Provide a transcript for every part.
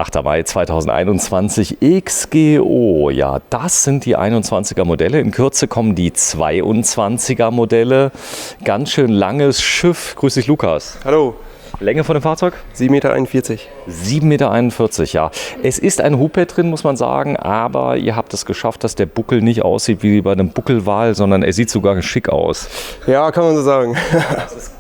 8. Mai 2021, XGO. Ja, das sind die 21er Modelle. In Kürze kommen die 22er Modelle. Ganz schön langes Schiff. Grüß dich, Lukas. Hallo. Länge von dem Fahrzeug? 7,41 Meter. 7,41 Meter, ja. Es ist ein Hubbett drin, muss man sagen, aber ihr habt es geschafft, dass der Buckel nicht aussieht wie bei einem Buckelwal, sondern er sieht sogar schick aus. Ja, kann man so sagen.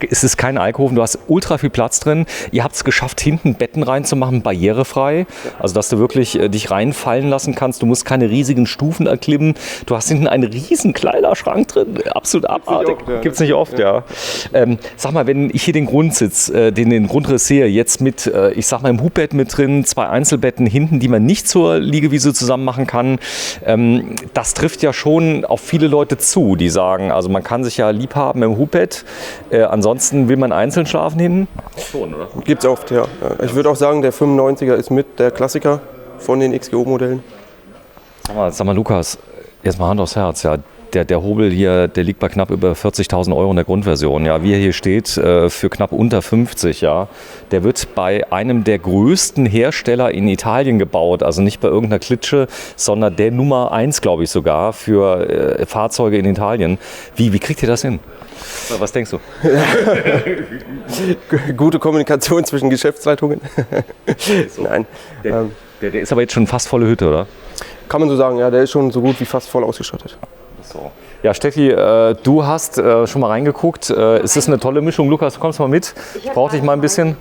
Es ist kein Alkoven, du hast ultra viel Platz drin. Ihr habt es geschafft, hinten Betten reinzumachen, barrierefrei. Also, dass du wirklich dich reinfallen lassen kannst. Du musst keine riesigen Stufen erklimmen. Du hast hinten einen riesen Kleiderschrank drin. Absolut abartig. Gibt es nicht oft, ja. Sag mal, wenn ich hier den Grundsitz, den Grundriss sehe, jetzt mit, ich sag mal, im Hubbett mit drin, 2 Einzelbetten hinten, die man nicht zur Liegewiese zusammen machen kann, das trifft ja schon auf viele Leute zu, die sagen, also man kann sich ja lieb haben im Hubbett, ansonsten will man einzeln schlafen hinten? Schon, oder? Gibt's oft, ja. Ich würde auch sagen, der 95er ist mit der Klassiker von den XGO-Modellen. Sag mal, Lukas, jetzt mal Hand aufs Herz, ja. Der Hobel hier, der liegt bei knapp über 40.000 Euro in der Grundversion. Ja, wie er hier steht, für knapp unter 50. Ja. Der wird bei einem der größten Hersteller in Italien gebaut. Also nicht bei irgendeiner Klitsche, sondern der Nummer 1, glaube ich sogar, für Fahrzeuge in Italien. Wie kriegt ihr das hin? Was denkst du? Gute Kommunikation zwischen Geschäftsleitungen. So. Nein. Der ist aber jetzt schon fast volle Hütte, oder? Kann man so sagen, ja. Der ist schon so gut wie fast voll ausgestattet. So. Ja, Steffi, du hast schon mal reingeguckt. Es ist eine tolle Mischung. Lukas, du kommst mal mit. Ich brauche dich mal ein bisschen.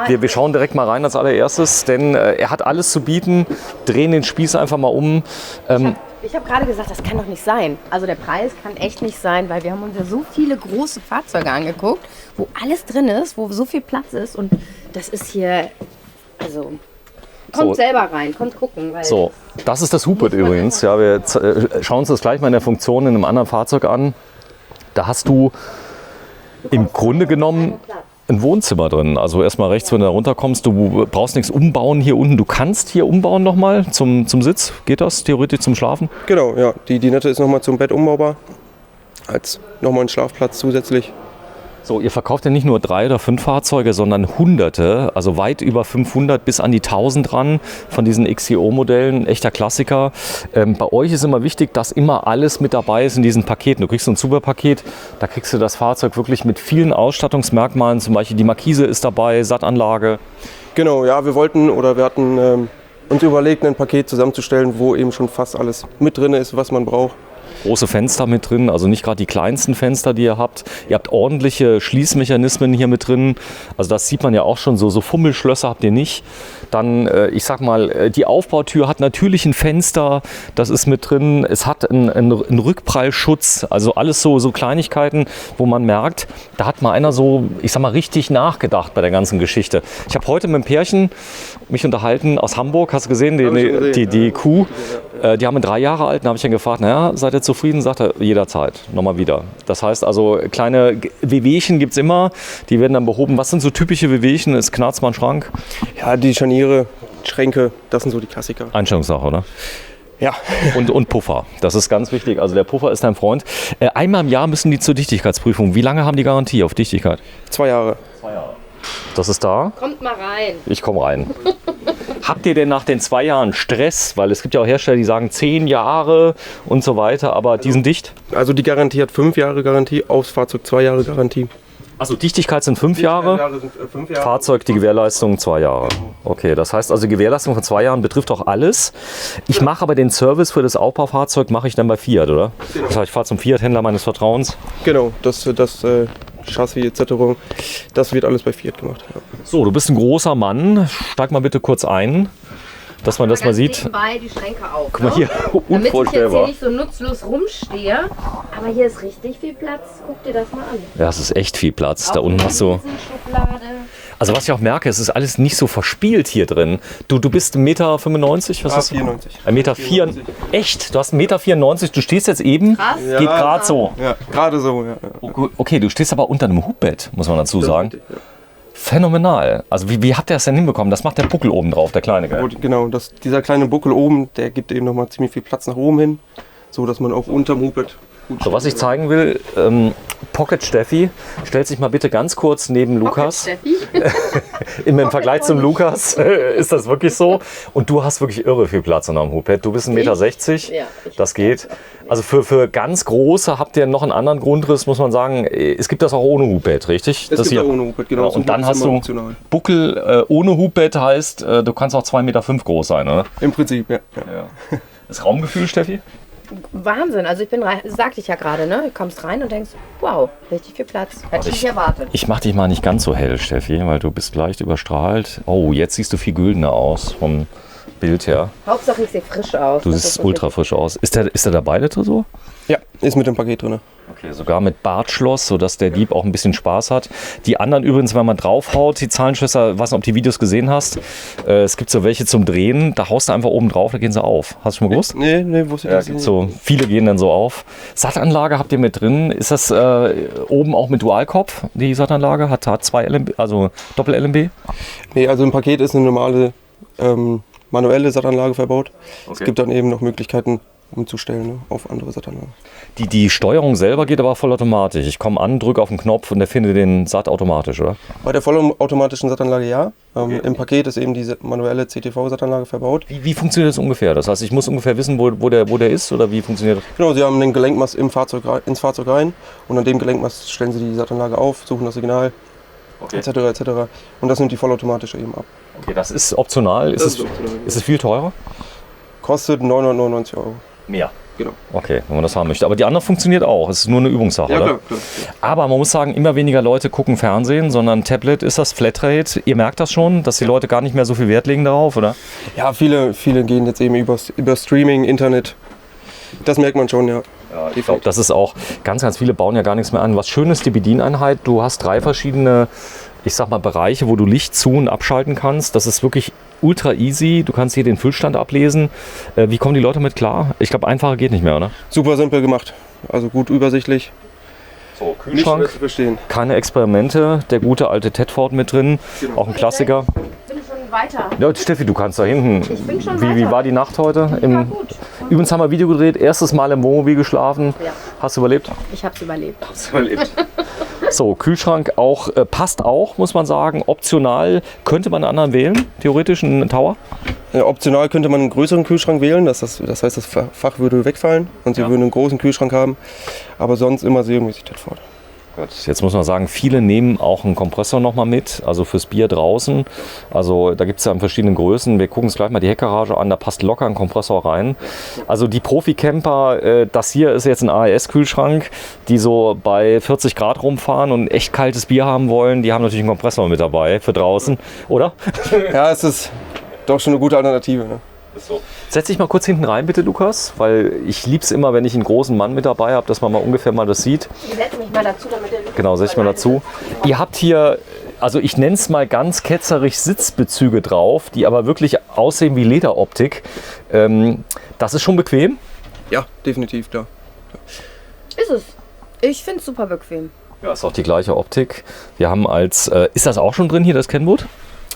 Wir schauen direkt mal rein als allererstes, denn er hat alles zu bieten. Drehen den Spieß einfach mal um. Ich habe gerade gesagt, das kann doch nicht sein. Also der Preis kann echt nicht sein, weil wir haben uns ja so viele große Fahrzeuge angeguckt, wo alles drin ist, wo so viel Platz ist. Und das ist hier, also... Kommt selber rein, kommt gucken. Weil so, das ist das Hubbett übrigens. Ja, wir schauen uns das gleich mal in der Funktion in einem anderen Fahrzeug an. Da hast du im Grunde genommen ein Wohnzimmer drin. Also erstmal rechts, wenn du da runterkommst, du brauchst nichts umbauen hier unten. Du kannst hier umbauen nochmal zum Sitz. Geht das theoretisch zum Schlafen? Genau, ja. Die Nette ist nochmal zum Bett umbaubar. Als nochmal ein Schlafplatz zusätzlich. So, ihr verkauft ja nicht nur 3 oder 5 Fahrzeuge, sondern Hunderte, also weit über 500 bis an die 1000 ran von diesen XGO-Modellen, echter Klassiker. Bei euch ist immer wichtig, dass immer alles mit dabei ist in diesen Paketen. Du kriegst so ein Superpaket, da kriegst du das Fahrzeug wirklich mit vielen Ausstattungsmerkmalen, zum Beispiel die Markise ist dabei, Sattanlage. Genau, ja, wir hatten uns überlegt, ein Paket zusammenzustellen, wo eben schon fast alles mit drin ist, was man braucht. Große Fenster mit drin, also nicht gerade die kleinsten Fenster, die ihr habt. Ihr habt ordentliche Schließmechanismen hier mit drin. Also das sieht man ja auch schon, so Fummelschlösser habt ihr nicht. Dann, ich sag mal, die Aufbautür hat natürlich ein Fenster, das ist mit drin. Es hat einen Rückprallschutz, also alles so Kleinigkeiten, wo man merkt, da hat mal einer so, ich sag mal, richtig nachgedacht bei der ganzen Geschichte. Ich habe heute mit einem Pärchen mich unterhalten aus Hamburg, hast du gesehen, die Kuh. Die haben einen 3 Jahre alten, da habe ich dann gefragt, naja, seid ihr zufrieden? Sagt er, jederzeit, nochmal wieder. Das heißt also, kleine Wehwehchen gibt es immer, die werden dann behoben. Was sind so typische Wehwehchen? Ist knarzt mal ein Schrank? Ja, die Scharniere, Schränke, das sind so die Klassiker. Einstellungssache, oder? Ja. Und Puffer, das ist ganz wichtig. Also der Puffer ist dein Freund. Einmal im Jahr müssen die zur Dichtigkeitsprüfung. Wie lange haben die Garantie auf Dichtigkeit? 2 Jahre. 2 Jahre. Das ist da. Kommt mal rein. Ich komme rein. Habt ihr denn nach den 2 Jahren Stress? Weil es gibt ja auch Hersteller, die sagen 10 Jahre und so weiter, aber die sind dicht? Also die Garantie hat 5 Jahre Garantie, aufs Fahrzeug 2 Jahre Garantie. Also Dichtigkeit sind 5 Jahre, sind 5 Jahre. Fahrzeug, die Gewährleistung 2 Jahre. Okay, das heißt also, die Gewährleistung von 2 Jahren betrifft auch alles. Ich mache aber den Service für das Aufbaufahrzeug mache ich dann bei Fiat, oder? Genau. Das heißt, ich fahre zum Fiat-Händler meines Vertrauens. Genau, das Chassis etc., das wird alles bei Fiat gemacht. Ja. So, du bist ein großer Mann. Steig mal bitte kurz ein, dass man das mal sieht. Nebenbei die Schränke auf. Guck mal hier, damit ich jetzt hier unvorstellbar. nicht so nutzlos rumstehe. Aber hier ist richtig viel Platz. Guck dir das mal an. Ja, es ist echt viel Platz. Da Auch unten hast du... Schublade. Also was ich auch merke, es ist alles nicht so verspielt hier drin. Du bist 1,95 Meter, was hast du? 94. 1,94 Meter. Echt? Du hast 1,94 Meter, du stehst jetzt eben, Krass. geht gerade so. Ja, gerade so, ja. Okay, du stehst aber unter einem Hubbett, muss man dazu sagen. Ja. Phänomenal. Also wie habt ihr das denn hinbekommen? Das macht der Buckel oben drauf, der kleine, gell? Genau, dieser kleine Buckel oben, der gibt eben nochmal ziemlich viel Platz nach oben hin, so dass man auch unterm Hubbett So, was ich zeigen will, Pocket Steffi, stellt sich mal bitte ganz kurz neben Lukas. Im Vergleich zum Lukas ist das wirklich so. Und du hast wirklich irre viel Platz in deinem Hubpad. Du bist 1,60 Meter, Ja, das geht. Also für ganz Große habt ihr noch einen anderen Grundriss, muss man sagen. Es gibt das auch ohne Hubpad, richtig? Es das gibt hier. auch ohne Hubpad, genau. Und dann hast du Buckel ohne Hubpad, heißt, du kannst auch 2,5 Meter groß sein, oder? Im Prinzip, ja. Das Raumgefühl, Steffi? Wahnsinn. Also ich bin rein, sagte ich ja gerade, ne? Du kommst rein und denkst, wow, richtig viel Platz. Hätte ich nicht erwartet. Ich mach dich mal nicht ganz so hell, Steffi, weil du bist leicht überstrahlt. Oh, jetzt siehst du viel güldener aus vom Bild her. Hauptsache ich sehe frisch aus. Du siehst ultra frisch aus. Ist der dabei, der Tresor? Ja, ist mit dem Paket drin. Okay, sogar mit Bartschloss, sodass der Dieb auch ein bisschen Spaß hat. Die anderen übrigens, wenn man draufhaut, die Zahlenschlösser, weiß nicht, ob du die Videos gesehen hast, es gibt so welche zum Drehen, da haust du einfach oben drauf, da gehen sie auf. Hast du schon mal gewusst? Nee, wusste ich Ja, das gibt's nicht. so, viele gehen dann so auf. SAT-Anlage habt ihr mit drin. Ist das oben auch mit Dualkopf, die SAT-Anlage? Hat 2 LMB, also Doppel-LMB? Nee, also im Paket ist eine normale manuelle SAT-Anlage verbaut. Es gibt dann eben noch Möglichkeiten umzustellen, ne, auf andere SAT-Anlagen. Die Steuerung selber geht aber vollautomatisch. Ich komme an, drücke auf den Knopf und der findet den SAT automatisch, oder? Bei der vollautomatischen SAT-Anlage ja. Im Paket ist eben diese manuelle CTV-SAT-Anlage verbaut. Wie funktioniert das ungefähr? Das heißt, ich muss ungefähr wissen, wo der ist, oder wie funktioniert das? Genau, Sie haben den Gelenkmast ins Fahrzeug rein und an dem Gelenkmast stellen Sie die SAT-Anlage auf, suchen das Signal, etc. Und das nimmt die vollautomatische eben ab. Okay, das ist optional. Ist es viel teurer? Kostet 999 €. Mehr. Genau. Okay, wenn man das haben möchte. Aber die andere funktioniert auch. Es ist nur eine Übungssache, Ja, oder? klar. Aber man muss sagen, immer weniger Leute gucken Fernsehen, sondern Tablet ist das Flatrate. Ihr merkt das schon, dass die Leute gar nicht mehr so viel Wert legen darauf, oder? Ja, viele gehen jetzt eben über Streaming, Internet. Das merkt man schon, ja. Ja, ich glaube, das ist auch, ganz viele bauen ja gar nichts mehr an. Was schön ist, die Bedieneinheit, du hast 3 verschiedene, ich sag mal, Bereiche, wo du Licht zu- und abschalten kannst. Das ist wirklich ultra easy. Du kannst hier den Füllstand ablesen. Wie kommen die Leute mit klar? Ich glaube, einfacher geht nicht mehr, oder? Super simpel gemacht. Also gut übersichtlich. So, Nicht schwer zu verstehen. keine Experimente. Der gute alte Tedford mit drin. Genau. Auch ein Klassiker. Ich bin schon weiter. Ja, Steffi, du kannst da hinten. Ich bin schon Wie weiter. war die Nacht heute? War gut. Übrigens haben wir ein Video gedreht. Erstes Mal im Wohnmobil geschlafen. Ja. Hast du überlebt? Ich hab's überlebt. So, Kühlschrank auch, passt auch, muss man sagen. Optional könnte man einen anderen wählen, theoretisch einen Tower. Optional könnte man einen größeren Kühlschrank wählen. Das heißt, das Fach würde wegfallen und Sie würden einen großen Kühlschrank haben. Aber sonst immer serienmäßig Tedford. Jetzt muss man sagen, viele nehmen auch einen Kompressor nochmal mit, also fürs Bier draußen. Also da gibt es ja in verschiedenen Größen. Wir gucken uns gleich mal die Heckgarage an, da passt locker ein Kompressor rein. Also die Profi-Camper, das hier ist jetzt ein AES-Kühlschrank, die so bei 40 Grad rumfahren und echt kaltes Bier haben wollen. Die haben natürlich einen Kompressor mit dabei für draußen, oder? Ja, es ist doch schon eine gute Alternative. Ne? Setz dich mal kurz hinten rein, bitte, Lukas, weil ich liebe es immer, wenn ich einen großen Mann mit dabei habe, dass man mal ungefähr mal das sieht. Ich setze mich mal dazu, damit der Lukas Genau, setz dich mal dazu. Ihr habt hier, also ich nenne es mal ganz ketzerisch, Sitzbezüge drauf, die aber wirklich aussehen wie Lederoptik. Das ist schon bequem. Ja, definitiv, klar. Ist es. Ich finde es super bequem. Ja, ist auch die gleiche Optik. Wir haben als, ist das auch schon drin hier, das Kennwort?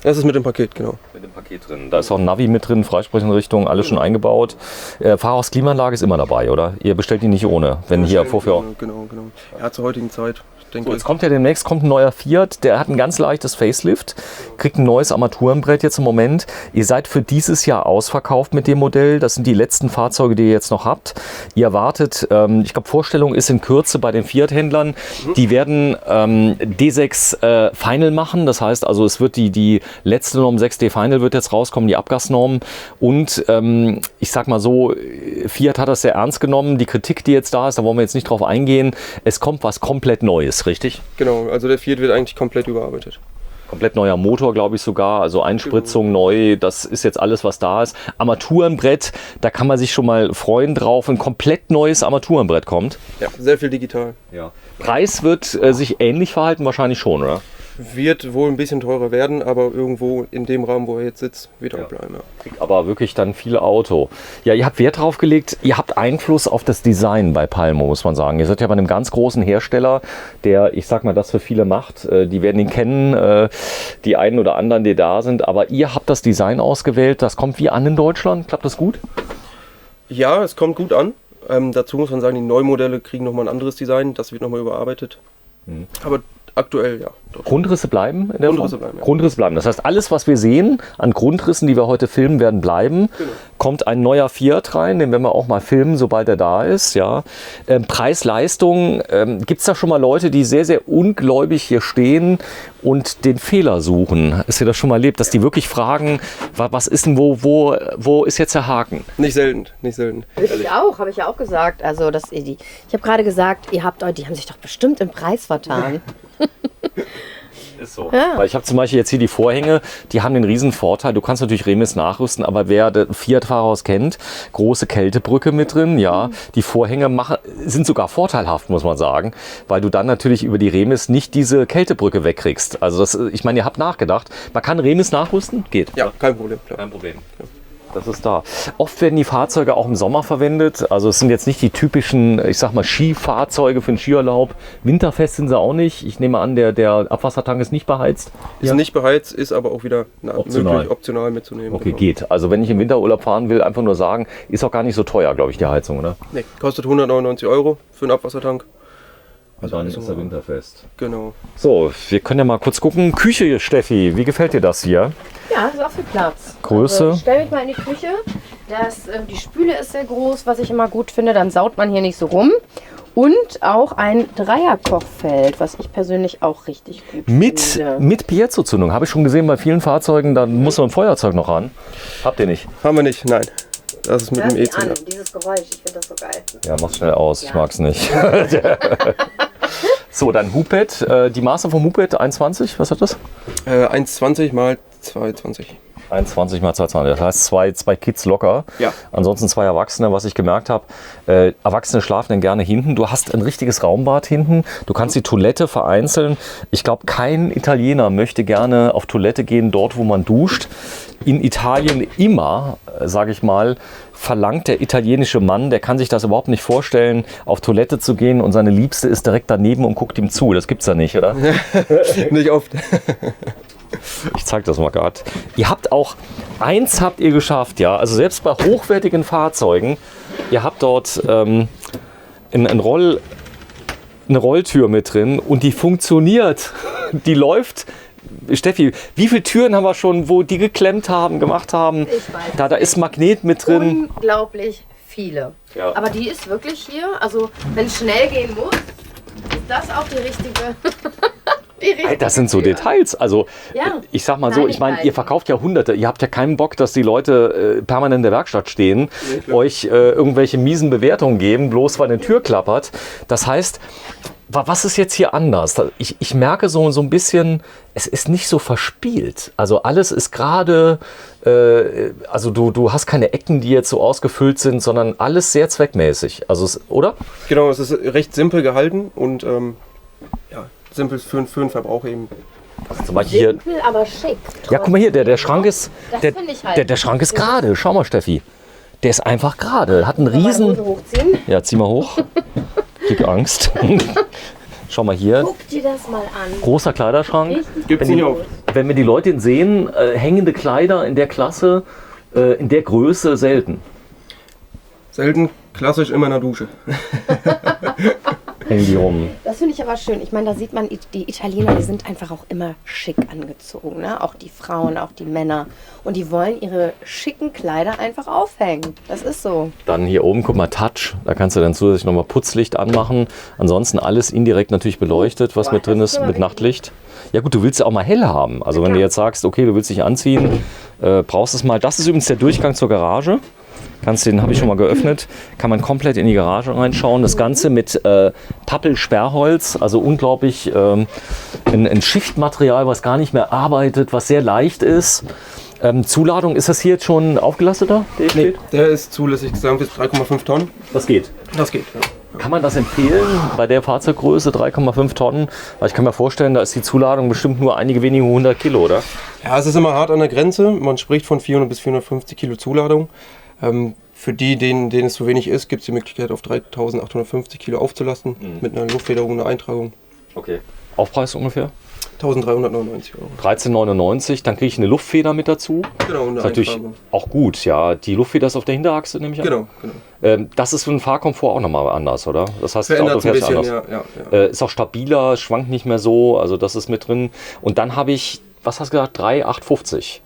Das ist mit dem Paket, genau. Mit dem Paket drin. Da ist auch ein Navi mit drin, Freisprecheinrichtung, alles schon eingebaut. Fahrhausklimaanlage ist immer dabei, oder? Ihr bestellt die nicht ohne, wenn hier Vorführung. Genau. Ja, zur heutigen Zeit. Ich denke, So, jetzt kommt ja demnächst ein neuer Fiat, der hat ein ganz leichtes Facelift, kriegt ein neues Armaturenbrett jetzt im Moment. Ihr seid für dieses Jahr ausverkauft mit dem Modell, das sind die letzten Fahrzeuge, die ihr jetzt noch habt. Ihr erwartet, ich glaube Vorstellung ist in Kürze bei den Fiat-Händlern, die werden D6 Final machen, das heißt also es wird die letzte Norm 6D Final wird jetzt rauskommen, die Abgasnorm und ich sag mal so, Fiat hat das sehr ernst genommen, die Kritik, die jetzt da ist, da wollen wir jetzt nicht drauf eingehen, es kommt was komplett Neues. Richtig? Genau, also der Fiat wird eigentlich komplett überarbeitet. Komplett neuer Motor, glaube ich sogar, also Einspritzung neu, das ist jetzt alles, was da ist. Armaturenbrett, da kann man sich schon mal freuen drauf, ein komplett neues Armaturenbrett kommt. Ja, sehr viel digital. Ja. Preis wird sich ähnlich verhalten, wahrscheinlich schon, oder? Wird wohl ein bisschen teurer werden, aber irgendwo in dem Rahmen, wo er jetzt sitzt, wird er auch bleiben. Ja. Aber wirklich dann viel Auto. Ja, ihr habt Wert drauf gelegt, ihr habt Einfluss auf das Design bei Palmo, muss man sagen. Ihr seid ja bei einem ganz großen Hersteller, der, ich sag mal, das für viele macht. Die werden ihn kennen, die einen oder anderen, die da sind. Aber ihr habt das Design ausgewählt, das kommt wie an in Deutschland. Klappt das gut? Ja, es kommt gut an. Dazu muss man sagen, die Neumodelle kriegen nochmal ein anderes Design. Das wird nochmal überarbeitet. Aber aktuell, ja. Doch. Grundrisse bleiben? In der Grundrisse Form? bleiben, ja. Grundrisse bleiben. Das heißt, alles, was wir sehen an Grundrissen, die wir heute filmen, werden bleiben. Genau. Kommt ein neuer Fiat rein, den werden wir auch mal filmen, sobald er da ist. Ja. Preis-Leistung, gibt es da schon mal Leute, die sehr, sehr ungläubig hier stehen und den Fehler suchen? Ist dir das schon mal erlebt, dass die wirklich fragen, was ist denn, wo ist jetzt der Haken? Nicht selten, nicht selten. Habe ich ja auch gesagt. Also, ich habe gerade gesagt, die haben sich doch bestimmt im Preis vertan. Ist so. Ja. Weil ich habe zum Beispiel jetzt hier die Vorhänge, die haben den riesen Vorteil, du kannst natürlich Remis nachrüsten, aber wer den Fiat-Fahrhaus kennt, große Kältebrücke mit drin, ja. Die Vorhänge sind sogar vorteilhaft, muss man sagen, weil du dann natürlich über die Remis nicht diese Kältebrücke wegkriegst. Also ich meine, ihr habt nachgedacht, man kann Remis nachrüsten? Geht. Ja, kein Problem. Klar. Kein Problem. Das ist da. Oft werden die Fahrzeuge auch im Sommer verwendet. Also es sind jetzt nicht die typischen, ich sag mal, Skifahrzeuge für den Skiurlaub. Winterfest sind sie auch nicht. Ich nehme an, der Abwassertank ist nicht beheizt. Ist nicht beheizt, ist aber auch wieder möglich, optional mitzunehmen. Okay, genau. geht. Also wenn ich im Winterurlaub fahren will, einfach nur sagen, ist auch gar nicht so teuer, glaube ich, die Heizung, oder? Nee, kostet 199 € für einen Abwassertank. Also dann alles ist er winterfest. Genau. So, wir können ja mal kurz gucken. Küche, Steffi, wie gefällt dir das hier? Ja, ist auch viel Platz. Größe? Also, stell mich mal in die Küche. Die Spüle ist sehr groß, was ich immer gut finde. Dann saut man hier nicht so rum. Und auch ein Dreierkochfeld, was ich persönlich auch richtig gut finde. Mit Piezo-Zündung. Habe ich schon gesehen bei vielen Fahrzeugen, da muss so ein Feuerzeug noch ran. Habt ihr nicht? Haben wir nicht, nein. Das ist mit dem E-Zünder. Dieses Geräusch, ich finde das so geil. Ja, mach's schnell aus, ich Ja. mag's nicht. So, dann Hupet. Die Maße vom Hupet 1,20, was hat das? 1,20 mal 2,20. 1,20 mal 2,20. Das heißt zwei Kids locker. Ja. Ansonsten 2 Erwachsene, was ich gemerkt habe. Erwachsene schlafen dann gerne hinten. Du hast ein richtiges Raumbad hinten. Du kannst die Toilette vereinzeln. Ich glaube, kein Italiener möchte gerne auf Toilette gehen, dort wo man duscht. In Italien immer, sage ich mal, verlangt der italienische Mann, der kann sich das überhaupt nicht vorstellen, auf Toilette zu gehen und seine Liebste ist direkt daneben und guckt ihm zu. Das gibt's ja nicht, oder? Nicht oft. Ich zeige das mal gerade. Eins habt ihr geschafft, ja. Also selbst bei hochwertigen Fahrzeugen, ihr habt dort eine Rolltür mit drin und die funktioniert. Die läuft. Steffi, wie viele Türen haben wir schon, wo die geklemmt haben, gemacht haben? Ich weiß Da ist Magnet mit drin. Unglaublich viele. Ja. Aber die ist wirklich hier, also wenn es schnell gehen muss, ist das auch die richtige. Das sind so Details. Also Ja, ich sag mal so, ich meine, ihr verkauft ja Hunderte. Ihr habt ja keinen Bock, dass die Leute permanent in der Werkstatt stehen, euch irgendwelche miesen Bewertungen geben, bloß weil eine Tür klappert. Das heißt, was ist jetzt hier anders? Ich merke so ein bisschen, es ist nicht so verspielt. Also alles ist gerade, also du hast keine Ecken, die jetzt so ausgefüllt sind, sondern alles sehr zweckmäßig. Also oder? Genau, es ist recht simpel gehalten und simpel für den Verbrauch eben. Also zum Beispiel hier. Simpel, aber schick. Ja, guck mal hier, der Schrank ist. Das Der, finde ich halt. der Schrank ist gerade. Schau mal, Steffi. Der ist einfach gerade. Hat einen Meine riesen. Hose hochziehen. Ja, zieh mal hoch. Krieg Angst. Schau mal hier. Guck dir das mal an. Großer Kleiderschrank. Richtig Gibt's gut. nicht oft. Wenn wir die Leute sehen, hängende Kleider in der Klasse, in der Größe selten. Selten, klassisch immer in der Dusche. Hängen die rum. Das finde ich aber schön. Ich meine, da sieht man, die Italiener, die sind einfach auch immer schick angezogen. Ne? Auch die Frauen, auch die Männer. Und die wollen ihre schicken Kleider einfach aufhängen. Das ist so. Dann hier oben, guck mal, Touch. Da kannst du dann zusätzlich nochmal Putzlicht anmachen. Ansonsten alles indirekt natürlich beleuchtet, was Boah, mit drin das ist, ist aber mit richtig Nachtlicht. Ja gut, du willst ja auch mal hell haben. Also wenn du jetzt sagst, okay, du willst dich anziehen, brauchst es mal. Das ist übrigens der Durchgang zur Garage. Den habe ich schon mal geöffnet. Kann man komplett in die Garage reinschauen. Das Ganze mit Pappelsperrholz, also unglaublich ein Schichtmaterial, was gar nicht mehr arbeitet, was sehr leicht ist. Zuladung, ist das hier jetzt schon aufgelasteter? Nee, der ist zulässig gesagt bis 3,5 Tonnen. Das geht. Das geht. Ja. Kann man das empfehlen bei der Fahrzeuggröße 3,5 Tonnen? Weil ich kann mir vorstellen, da ist die Zuladung bestimmt nur einige wenige 100 Kilo, oder? Ja, es ist immer hart an der Grenze. Man spricht von 400 bis 450 Kilo Zuladung. Für denen es zu wenig ist, gibt es die Möglichkeit, auf 3.850 Kilo aufzulasten mit einer Luftfederung, einer Eintragung. Okay. Aufpreis ungefähr? 1.399 €. 13,99 €, dann kriege ich eine Luftfeder mit dazu. Genau, und Das ist natürlich auch gut, ja. Die Luftfeder ist auf der Hinterachse, nehme ich an. Genau. Das ist für den Fahrkomfort auch nochmal anders, oder? Das heißt, Verändert das Auto fährt sich ein bisschen, anders. ja. Ist auch stabiler, schwankt nicht mehr so, also das ist mit drin. Und dann habe ich, was hast du gesagt, 3,850.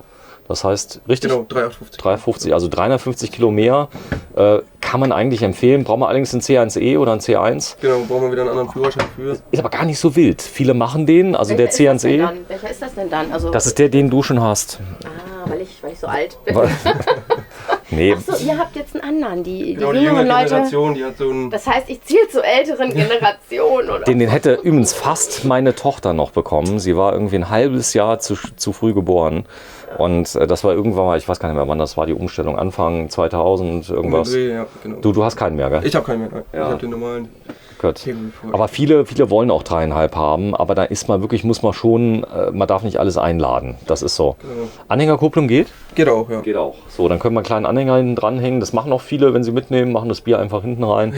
Das heißt, richtig? Genau, 3,850. 3,50, also 350 Kilo mehr. Kann man eigentlich empfehlen. Braucht man allerdings einen C1E oder einen C1. Genau, brauchen wir wieder einen anderen Führerschein für. Ist aber gar nicht so wild. Viele machen den, also der C1E. Welcher ist das denn dann? Also Das ist der, den du schon hast. weil ich so alt bin. Nee. Achso, ihr habt jetzt einen anderen. Die Genau, die jüngeren jüngere Leute. Generation, die hat so ein... Das heißt, ich ziele zur älteren Generation, oder? Den hätte übrigens fast meine Tochter noch bekommen. Sie war irgendwie ein halbes Jahr zu früh geboren. Und das war irgendwann mal, ich weiß gar nicht mehr wann, das war die Umstellung, Anfang 2000 irgendwas. Ja, genau. Du hast keinen mehr, gell? Ich habe keinen mehr, nein. Ja. Ich habe den normalen. Gut. Aber viele wollen auch 3,5 haben, aber da ist man wirklich, muss man schon, man darf nicht alles einladen. Das ist so. Genau. Anhängerkupplung geht? Geht auch, ja. Geht auch. So, dann können wir einen kleinen Anhänger hinten dranhängen. Das machen auch viele, wenn sie mitnehmen, machen das Bier einfach hinten rein.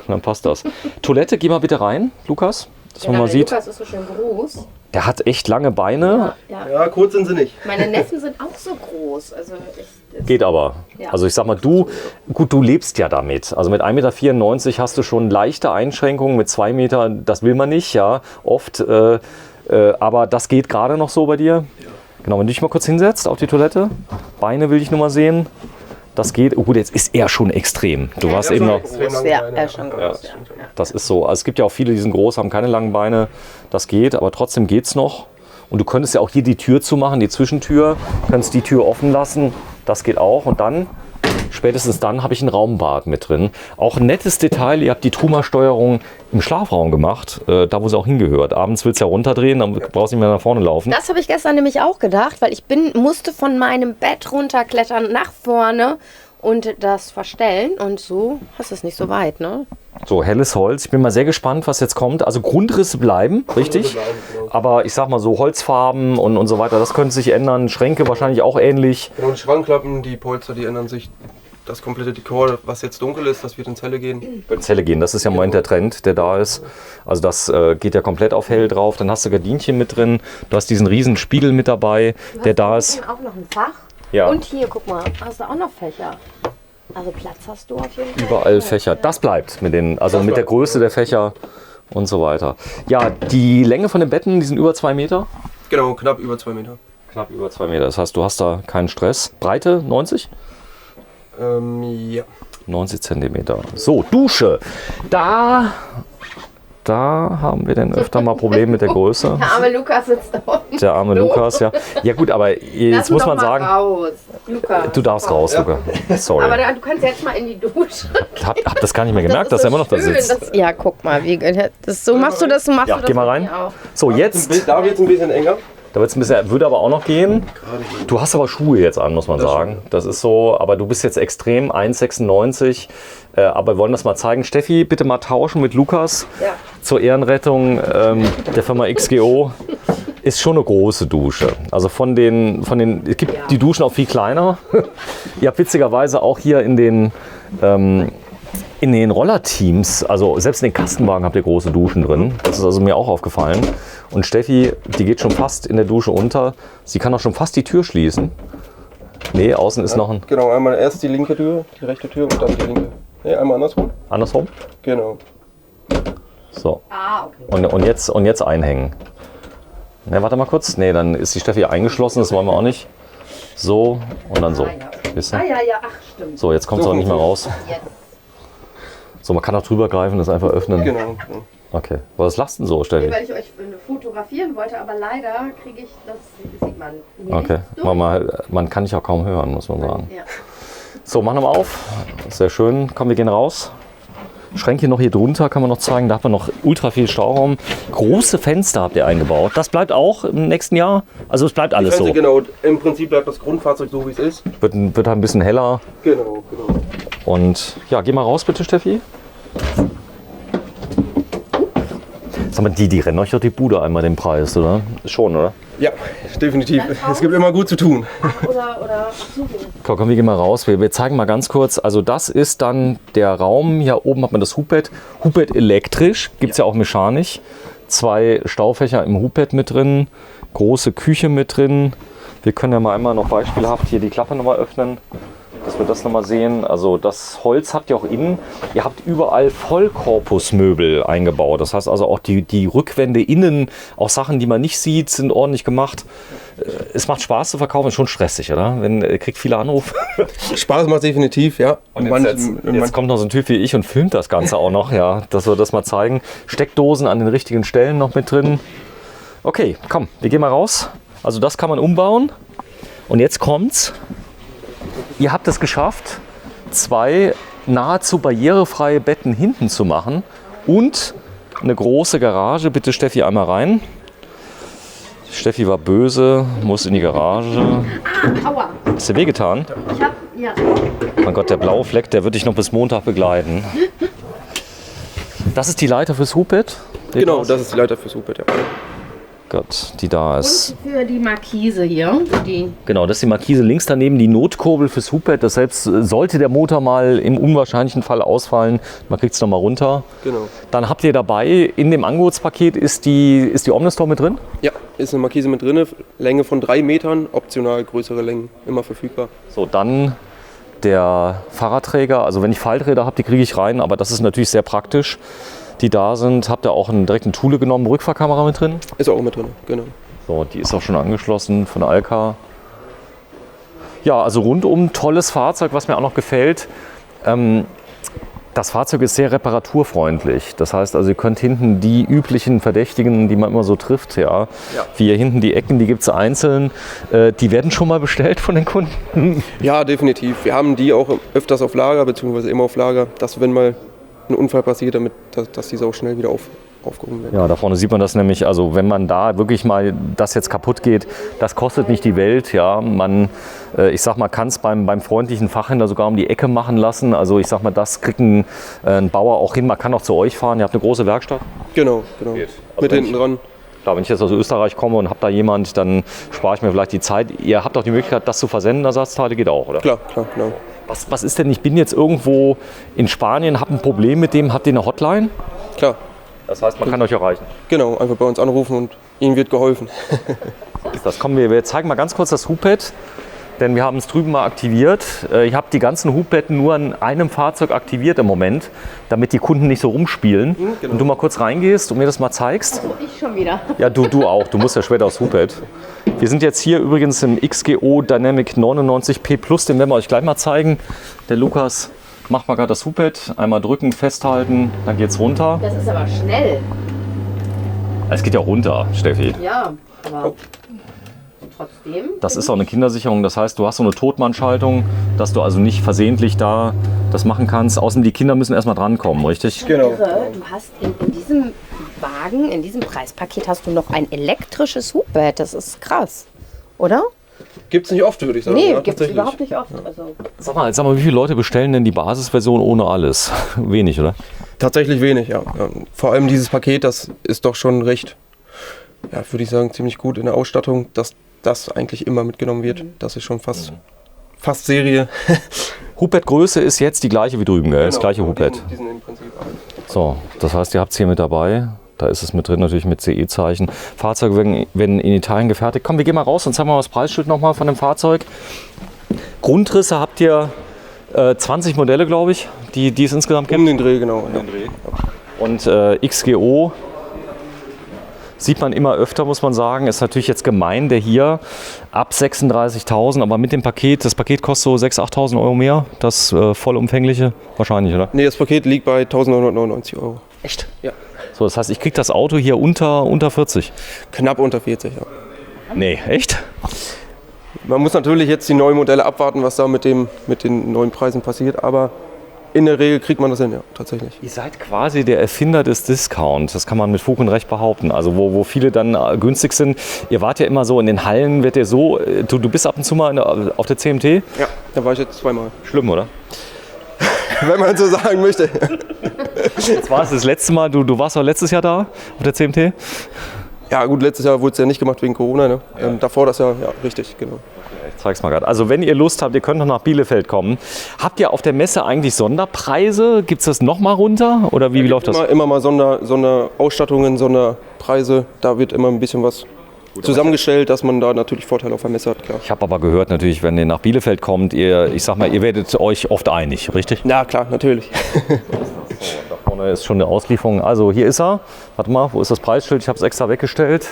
Dann passt das. Toilette, geh mal bitte rein, Lukas. Dass man mal sieht. Lukas ist so schön groß. Der hat echt lange Beine. Ja, kurz sind sie nicht. Meine Neffen sind auch so groß. Also Geht aber. Ja. Also ich sag mal, du lebst ja damit. Also mit 1,94 Meter hast du schon leichte Einschränkungen. Mit 2 Meter, das will man nicht, ja, oft. Aber das geht gerade noch so bei dir. Ja. Genau, wenn du dich mal kurz hinsetzt auf die Toilette. Beine will ich nur mal sehen. Das geht. Oh gut, jetzt ist er schon extrem. Du warst eben noch. Ja, er ist schon groß. Ja. Das ist so. Also es gibt ja auch viele, die sind groß, haben keine langen Beine. Das geht, aber trotzdem geht's noch. Und du könntest ja auch hier die Tür zumachen, die Zwischentür. Könntest die Tür offen lassen. Das geht auch. Und dann, spätestens dann, habe ich ein Raumbad mit drin. Auch ein nettes Detail. Ihr habt die Truma-Steuerung im Schlafraum gemacht, da wo sie auch hingehört. Abends willst du ja runterdrehen, dann brauchst du nicht mehr nach vorne laufen. Das habe ich gestern nämlich auch gedacht, weil ich musste von meinem Bett runterklettern nach vorne und das verstellen. Und so hast du es nicht so weit, ne? So, helles Holz. Ich bin mal sehr gespannt, was jetzt kommt. Also Grundrisse bleiben, richtig? Aber ich sag mal so Holzfarben und so weiter, das könnte sich ändern. Schränke wahrscheinlich auch ähnlich. Genau, die Schrankklappen, die Polster, die ändern sich. Das komplette Dekor, was jetzt dunkel ist, das wird in Zelle gehen. In Zelle gehen, das ist ja im Moment der Trend, der da ist. Also das geht ja komplett auf hell drauf. Dann hast du Gardinchen mit drin. Du hast diesen riesen Spiegel mit dabei, der da ist. Auch noch ein Fach. Ja. Und hier, guck mal, hast du auch noch Fächer. Also Platz hast du auf jeden Fall. Überall Fächer. Das bleibt mit den, also mit der Größe der Fächer und so weiter. Ja, die Länge von den Betten, die sind über 2 Meter. Genau, knapp über 2 Meter. Knapp über 2 Meter. Das heißt, du hast da keinen Stress. Breite 90? Ja. 90 Zentimeter. So, Dusche. Da haben wir dann öfter mal Probleme mit der Größe. Der arme Lukas sitzt da unten. Der arme Lukas, ja. Ja gut, aber jetzt muss man sagen, raus. Lukas, du darfst raus, Lukas. Sorry. Aber du kannst jetzt mal in die Dusche. Hab das gar nicht mehr gemerkt, dass er immer noch da sitzt. Ja, guck mal, so machst du das, Ja, geh mal rein. So, jetzt. Da wird es ein bisschen enger. Da wird's ein bisschen, würde aber auch noch gehen. Du hast aber Schuhe jetzt an, muss man sagen. Das ist so, aber du bist jetzt extrem, 1,96. Aber wir wollen das mal zeigen. Steffi, bitte mal tauschen mit Lukas zur Ehrenrettung der Firma XGO. Ist schon eine große Dusche. Also es gibt die Duschen auch viel kleiner. Ihr habt witzigerweise auch hier in den Rollerteams, also selbst in den Kastenwagen habt ihr große Duschen drin. Das ist also mir auch aufgefallen. Und Steffi, die geht schon fast in der Dusche unter. Sie kann auch schon fast die Tür schließen. Nee, außen ist noch ein... Genau, einmal erst die linke Tür, die rechte Tür und dann die linke. Nee, einmal andersrum. Andersrum? Genau. So. Okay. Und jetzt einhängen. Ne, warte mal kurz. Nee, dann ist die Steffi eingeschlossen, das wollen wir auch nicht. So und dann so. Ja, ach stimmt. So, jetzt kommt sie auch nicht mehr raus. Jetzt. So, man kann auch drüber greifen, das einfach öffnen. Genau. Okay. Was lachst du denn so, Steffi? Weil ich euch fotografieren wollte, aber leider kriege ich das, sieht man hier Okay. nicht. Man kann dich auch kaum hören, muss man sagen. Ja. So, mach nochmal auf. Sehr schön. Komm, wir gehen raus. Schränke noch hier drunter kann man noch zeigen. Da hat man noch ultra viel Stauraum. Große Fenster habt ihr eingebaut. Das bleibt auch im nächsten Jahr? Also es bleibt alles so? Genau, im Prinzip bleibt das Grundfahrzeug so, wie es ist. Wird halt ein bisschen heller. Genau. Und ja, geh mal raus bitte, Steffi. Sag mal, die rennen euch doch die Bude einmal den Preis, oder? Schon, oder? Ja, definitiv. Es gibt immer gut zu tun. Oder Komm, wir gehen mal raus. Wir zeigen mal ganz kurz. Also das ist dann der Raum. Hier oben hat man das Hubbett. Hubbett elektrisch, gibt es ja auch mechanisch. 2 Staufächer im Hubbett mit drin, große Küche mit drin. Wir können ja mal einmal noch beispielhaft hier die Klappe nochmal öffnen, dass wir das nochmal sehen. Also das Holz habt ihr auch innen. Ihr habt überall Vollkorpusmöbel eingebaut. Das heißt also auch die Rückwände innen, auch Sachen, die man nicht sieht, sind ordentlich gemacht. Es macht Spaß zu verkaufen, ist schon stressig, oder? Kriegt viele Anrufe. Spaß macht definitiv, ja. Und jetzt kommt noch so ein Typ wie ich und filmt das Ganze auch noch, ja, dass wir das mal zeigen. Steckdosen an den richtigen Stellen noch mit drin. Okay, komm, wir gehen mal raus. Also das kann man umbauen. Und jetzt kommt's. Ihr habt es geschafft, 2 nahezu barrierefreie Betten hinten zu machen und eine große Garage. Bitte Steffi einmal rein. Steffi war böse, muss in die Garage. Aua. Hast du wehgetan? Ja. Mein Gott, der blaue Fleck, der wird dich noch bis Montag begleiten. Das ist die Leiter fürs Hubbett? Genau, das ist die Leiter fürs Hubbett, ja. Gott, die da ist. Und für die Markise hier. Genau, das ist die Markise links daneben, die Notkurbel fürs Hubbett. Das selbst sollte der Motor mal im unwahrscheinlichen Fall ausfallen, man kriegt es nochmal runter. Genau. Dann habt ihr dabei, in dem Angebotspaket ist die Omnistore mit drin? Ja, ist eine Markise mit drin, Länge von 3 Metern, optional größere Längen, immer verfügbar. So, dann der Fahrradträger. Also wenn ich Falträder habe, die kriege ich rein, aber das ist natürlich sehr praktisch. Die da sind, habt ihr auch direkt eine Thule genommen, Rückfahrkamera mit drin? Ist auch mit drin, genau. So, die ist auch schon angeschlossen von Alka. Ja, also rundum tolles Fahrzeug, was mir auch noch gefällt. Das Fahrzeug ist sehr reparaturfreundlich. Das heißt also, ihr könnt hinten die üblichen Verdächtigen, die man immer so trifft, ja. Wie hier hinten die Ecken, die gibt es einzeln. Die werden schon mal bestellt von den Kunden? Ja, definitiv. Wir haben die auch öfters auf Lager, beziehungsweise immer auf Lager, dass wenn mal ein Unfall passiert, damit dass diese auch schnell wieder aufgehoben werden. Ja, da vorne sieht man das nämlich, also wenn man da wirklich mal das jetzt kaputt geht, das kostet nicht die Welt, ja, ich sag mal, kann es beim freundlichen Fachhändler sogar um die Ecke machen lassen, also ich sag mal, das kriegt ein Bauer auch hin, man kann auch zu euch fahren, ihr habt eine große Werkstatt. Genau, Also mit hinten dran. Klar, wenn ich jetzt aus Österreich komme und habe da jemand, dann spare ich mir vielleicht die Zeit. Ihr habt auch die Möglichkeit, das zu versenden, Ersatzteile geht auch, oder? Klar, genau. Was ist denn, ich bin jetzt irgendwo in Spanien, habe ein Problem mit dem, habt ihr eine Hotline? Klar, Das heißt, man kann euch erreichen. genau, einfach bei uns anrufen und ihnen wird geholfen. Das kommen wir zeigen mal ganz kurz das Hubbett, denn wir haben es drüben mal aktiviert. Ich habe die ganzen Hubbetten nur an einem Fahrzeug aktiviert im Moment, damit die Kunden nicht so rumspielen. Genau. Und du mal kurz reingehst und mir das mal zeigst. Ich schon wieder. Ja, du auch, du musst ja später aufs Hubbett. Wir sind jetzt hier übrigens im XGO Dynamic 99P Plus, den werden wir euch gleich mal zeigen. Der Lukas macht mal gerade das Hubbett, einmal drücken, festhalten, dann geht's runter. Das ist aber schnell. Es geht ja runter, Steffi. Ja, aber trotzdem. Das ist auch eine Kindersicherung, das heißt, du hast so eine Totmannschaltung, dass du also nicht versehentlich da das machen kannst. Außerdem die Kinder müssen erstmal drankommen, richtig? Genau. Du hast in diesem Wagen, in diesem Preispaket hast du noch ein elektrisches Hubbett. Das ist krass, oder? Gibt's nicht oft, würde ich sagen. Nee, ja, gibt es überhaupt nicht oft. Also, Sag mal, wie viele Leute bestellen denn die Basisversion ohne alles? Wenig, oder? Tatsächlich wenig, ja. Vor allem dieses Paket, das ist doch schon recht, ja, würde ich sagen, ziemlich gut in der Ausstattung, dass das eigentlich immer mitgenommen wird. Das ist schon fast Serie. Hubbettgröße ist jetzt die gleiche wie drüben, gell? Das gleiche Hubbett. Die sind im Prinzip alle. So, das heißt, ihr habt es hier mit dabei. Da ist es mit drin, natürlich mit CE-Zeichen. Fahrzeuge werden in Italien gefertigt. Komm, wir gehen mal raus und zeigen mal das Preisschild nochmal von dem Fahrzeug. Grundrisse habt ihr 20 Modelle, glaube ich, die es insgesamt gibt. Um den Dreh, genau. Ja. Und XGO sieht man immer öfter, muss man sagen. Ist natürlich jetzt gemein, der hier ab 36.000, aber mit dem Paket, das Paket kostet so 6.000, 8.000 Euro mehr. Das vollumfängliche, wahrscheinlich, oder? Nee, das Paket liegt bei 1.999 Euro. Echt? Ja. So, das heißt, ich kriege das Auto hier unter 40. Knapp unter 40, ja. Nee, echt? Man muss natürlich jetzt die neuen Modelle abwarten, was da mit den neuen Preisen passiert, aber in der Regel kriegt man das hin, ja, tatsächlich. Ihr seid quasi der Erfinder des Discounts, das kann man mit Fug und Recht behaupten. Also wo viele dann günstig sind. Ihr wart ja immer so in den Hallen, wird ihr so, du bist ab und zu mal auf der CMT? Ja, da war ich jetzt zweimal. Schlimm, oder? Wenn man so sagen möchte. Jetzt war es das letzte Mal, du warst doch letztes Jahr da auf der CMT? Ja gut, letztes Jahr wurde es ja nicht gemacht wegen Corona, ne? Davor das Jahr, ja, richtig, genau. Ich zeig's mal gerade. Also wenn ihr Lust habt, ihr könnt noch nach Bielefeld kommen. Habt ihr auf der Messe eigentlich Sonderpreise? Gibt es das nochmal runter? Oder wie läuft das? Immer mal Sonderausstattungen, Sonderpreise. Da wird immer ein bisschen was zusammengestellt, dass man da natürlich Vorteile auf der Messe hat, klar. Ich habe aber gehört natürlich, wenn ihr nach Bielefeld kommt, ihr werdet euch oft einig, richtig? Ja, klar, natürlich. Da vorne ist schon eine Auslieferung. Also hier ist er. Warte mal, wo ist das Preisschild? Ich habe es extra weggestellt.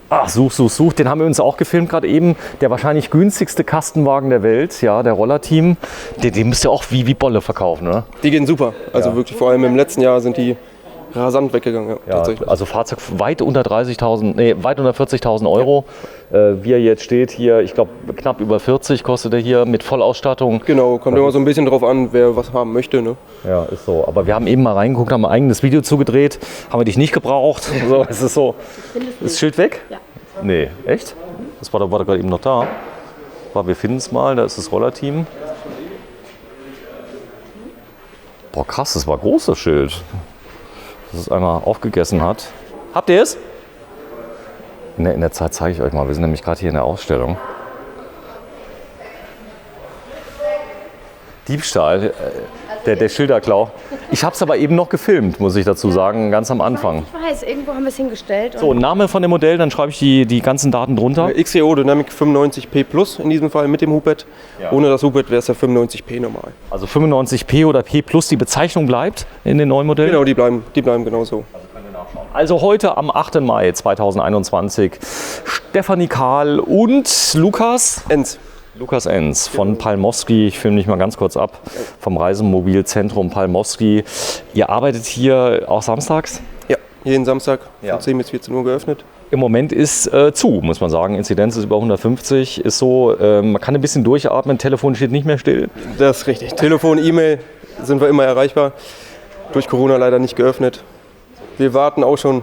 Ach, such. Den haben wir uns auch gefilmt gerade eben. Der wahrscheinlich günstigste Kastenwagen der Welt, ja, der Rollerteam. Den müsst ihr auch wie Bolle verkaufen, oder? Die gehen super. Also wirklich, vor allem im letzten Jahr sind die rasant weggegangen. Ja, tatsächlich. Also Fahrzeug weit unter 40.000 Euro. Wie er jetzt steht hier, ich glaube knapp über 40 kostet er hier mit Vollausstattung. Genau, kommt immer so ein bisschen drauf an, wer was haben möchte. Ne? Ja, ist so. Aber wir haben eben mal reingeguckt, haben ein eigenes Video zugedreht, haben wir dich nicht gebraucht. So, es ist so. Ist das Schild weg? Ja. Nee, echt? Das war gerade eben noch da. Wir finden es mal, da ist das Rollerteam. Boah, krass, das war groß, das Schild. Dass es einmal aufgegessen hat. Habt ihr es? In der Zeit zeige ich euch mal. Wir sind nämlich gerade hier in der Ausstellung. Diebstahl, der Schilderklau. Ich habe es aber eben noch gefilmt, muss ich dazu sagen, ganz am Anfang. Ich weiß, irgendwo haben wir es hingestellt. So, Name von dem Modell, dann schreibe ich die ganzen Daten drunter. XEO Dynamic 95P Plus in diesem Fall mit dem Hubbett. Ja. Ohne das Hubbett wäre es ja 95P normal. Also 95P oder P Plus, die Bezeichnung bleibt in den neuen Modellen? Genau, die bleiben genauso. Also heute am 8. Mai 2021 Stefanie Kahl und Lukas Enz von Palmowski. Ich filme dich mal ganz kurz ab, vom Reisemobilzentrum Palmowski. Ihr arbeitet hier auch samstags? Ja, jeden Samstag von 10 bis 14 Uhr geöffnet. Im Moment ist zu, muss man sagen. Inzidenz ist über 150, ist so, man kann ein bisschen durchatmen, Telefon steht nicht mehr still. Das ist richtig. Telefon, E-Mail sind wir immer erreichbar. Durch Corona leider nicht geöffnet. Wir warten auch schon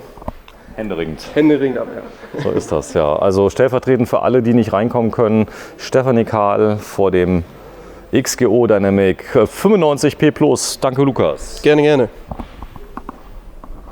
händeringend ab. Ja. So ist das, ja. Also stellvertretend für alle, die nicht reinkommen können, Stefanie Kahl vor dem XGO Dynamic 95P Plus. Danke, Lukas. Gerne.